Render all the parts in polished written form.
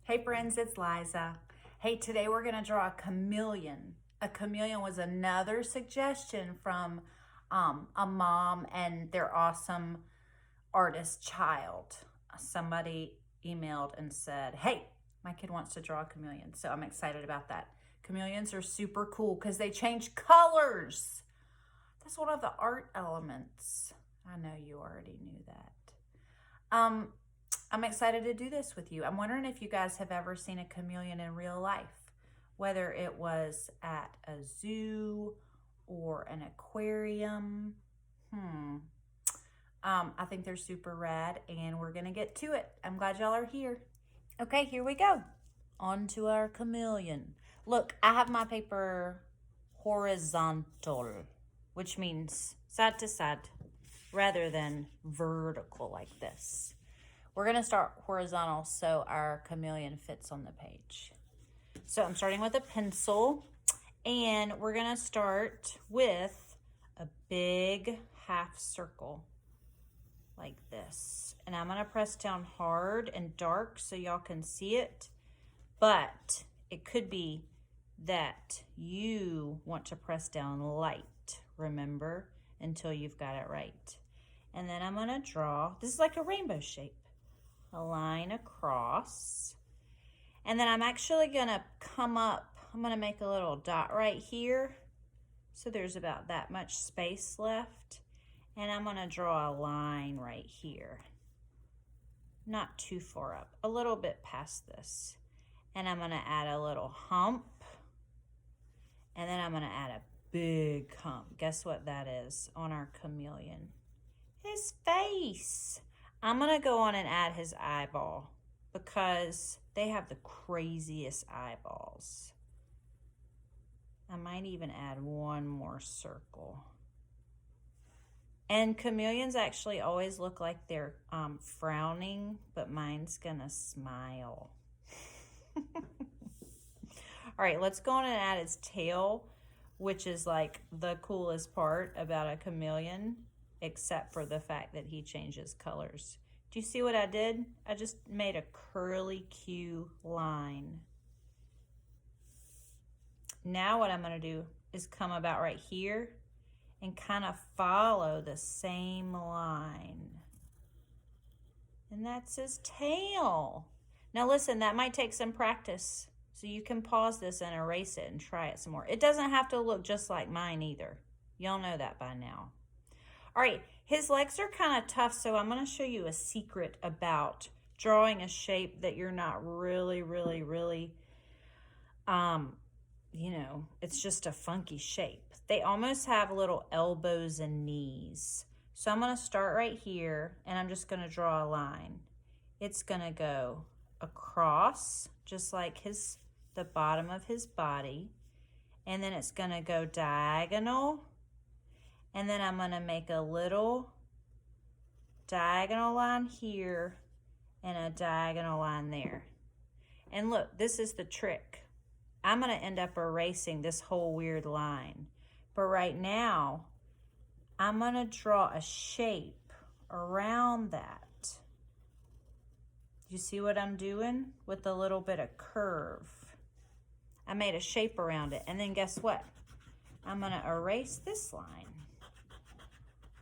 Hey friends, it's Liza. Hey, today we're going to draw a chameleon. A chameleon was another suggestion from a mom and their awesome artist child. Somebody emailed and said, hey, my kid wants to draw a chameleon. So I'm excited about that. Chameleons are super cool because they change colors. That's one of the art elements. I know you already knew that. I'm excited to do this with you. I'm wondering if you guys have ever seen a chameleon in real life, whether it was at a zoo or an aquarium. I think they're super rad and we're gonna get to it. I'm glad y'all are here. Okay, here we go. On to our chameleon. Look, I have my paper horizontal, which means side to side rather than vertical like this. We're gonna start horizontal so our chameleon fits on the page. So I'm starting with a pencil and we're gonna start with a big half circle like this. And I'm gonna press down hard and dark so y'all can see it, but it could be that you want to press down light, remember, until you've got it right. And then I'm gonna draw, this is like a rainbow shape, a line across. And then I'm actually gonna come up, I'm gonna make a little dot right here. So there's about that much space left. And I'm gonna draw a line right here. Not too far up, a little bit past this. And I'm gonna add a little hump. And then I'm gonna add a big hump. Guess what that is on our chameleon? His face. I'm gonna go on and add his eyeball because they have the craziest eyeballs. I might even add one more circle. And chameleons actually always look like they're frowning, but mine's gonna smile. All right, let's go on and add his tail, which is like the coolest part about a chameleon, except for the fact that he changes colors. Do you see what I did? I just made a curly Q line. Now what I'm gonna do is come about right here and kind of follow the same line. And that's his tail. Now listen, that might take some practice. So you can pause this and erase it and try it some more. It doesn't have to look just like mine either. Y'all know that by now. All right, his legs are kind of tough, so I'm gonna show you a secret about drawing a shape that you're not really, you know, it's just a funky shape. They almost have little elbows and knees. So I'm gonna start right here and I'm just gonna draw a line. It's gonna go across, just like the bottom of his body. And then it's gonna go diagonal. And then I'm gonna make a little diagonal line here and a diagonal line there. And look, this is the trick. I'm gonna end up erasing this whole weird line. But right now, I'm gonna draw a shape around that. You see what I'm doing? With a little bit of curve. I made a shape around it. And then guess what? I'm gonna erase this line.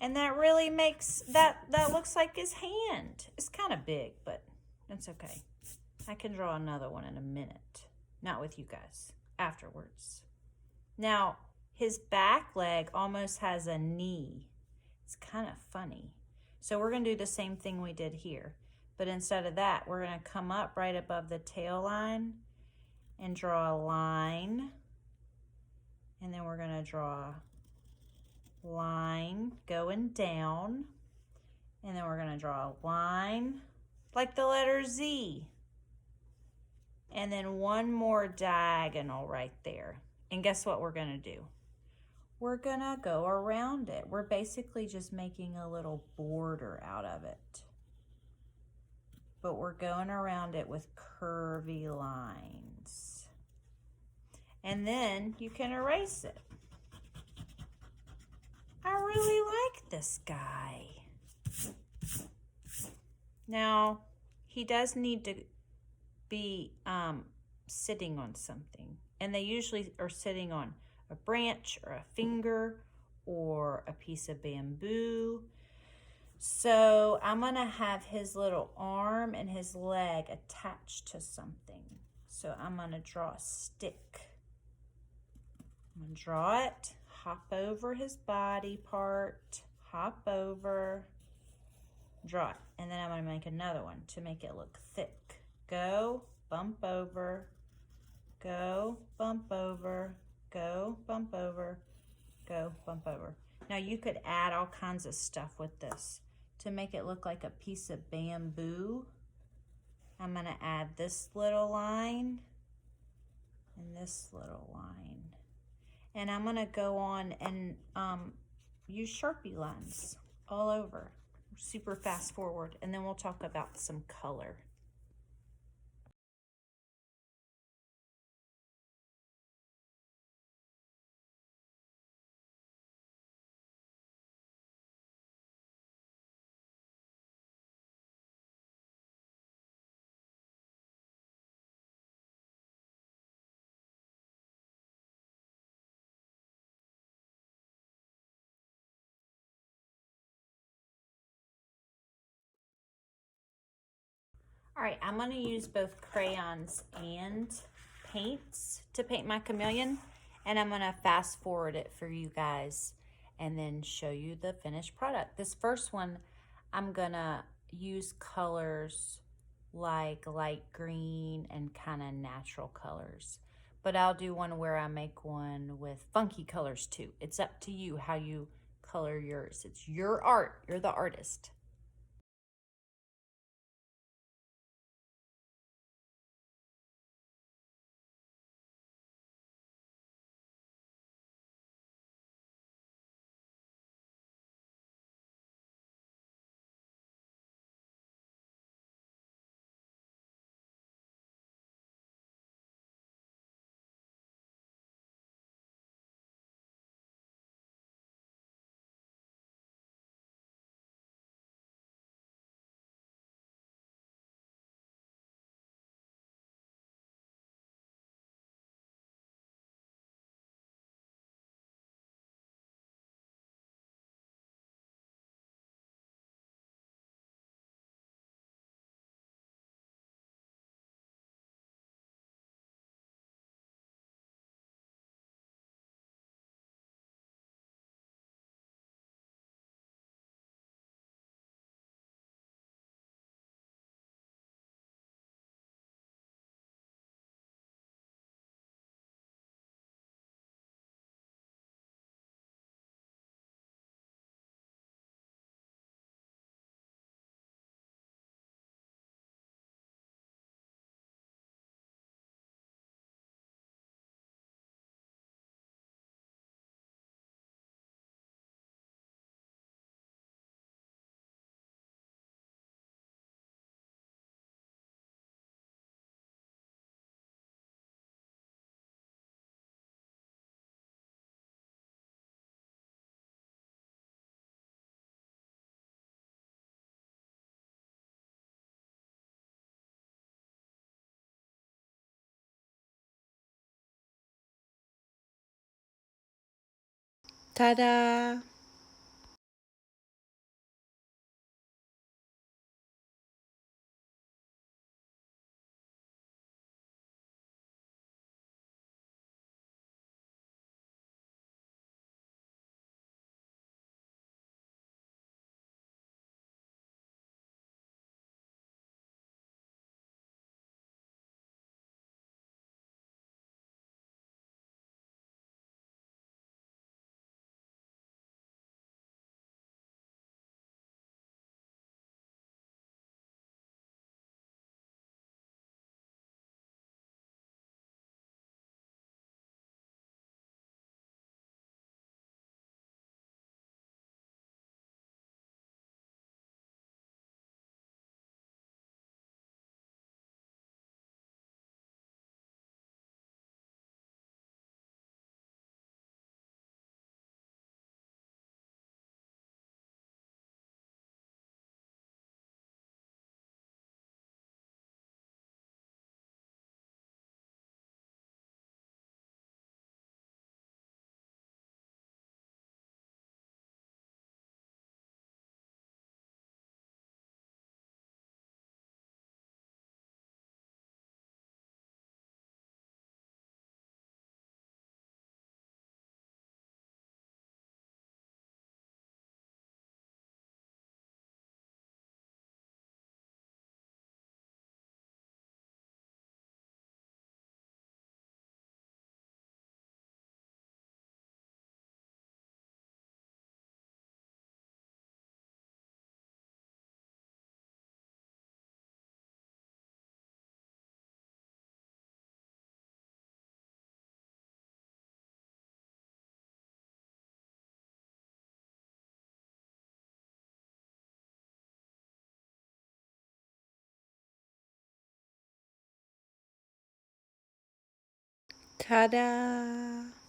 And that really makes, that looks like his hand. It's kind of big, but that's okay. I can draw another one in a minute. Not with you guys, afterwards. Now, his back leg almost has a knee. It's kind of funny. So we're gonna do the same thing we did here. But instead of that, we're gonna come up right above the tail line and draw a line. And then we're gonna draw a line going down. And then we're gonna draw a line like the letter Z. And then one more diagonal right there. And guess what we're gonna do? We're gonna go around it. We're basically just making a little border out of it. But we're going around it with curvy lines. And then you can erase it. I really like this guy. Now, he does need to be sitting on something. And they usually are sitting on a branch or a finger or a piece of bamboo. So I'm going to have his little arm and his leg attached to something. So I'm going to draw a stick. I'm going to draw it, hop over his body part, hop over, draw it. And then I'm going to make another one to make it look thick. Go, bump over, go, bump over, go, bump over, go, bump over. Now you could add all kinds of stuff with this to make it look like a piece of bamboo. I'm going to add this little line and this little line. And I'm going to go on and use Sharpie lines all over. Super fast forward. And then we'll talk about some color. All right, I'm going to use both crayons and paints to paint my chameleon, and I'm going to fast forward it for you guys and then show you the finished product. This first one, I'm going to use colors like light green and kind of natural colors, but I'll do one where I make one with funky colors too. It's up to you how you color yours. It's your art. You're the artist. Ta-da! Ta-da!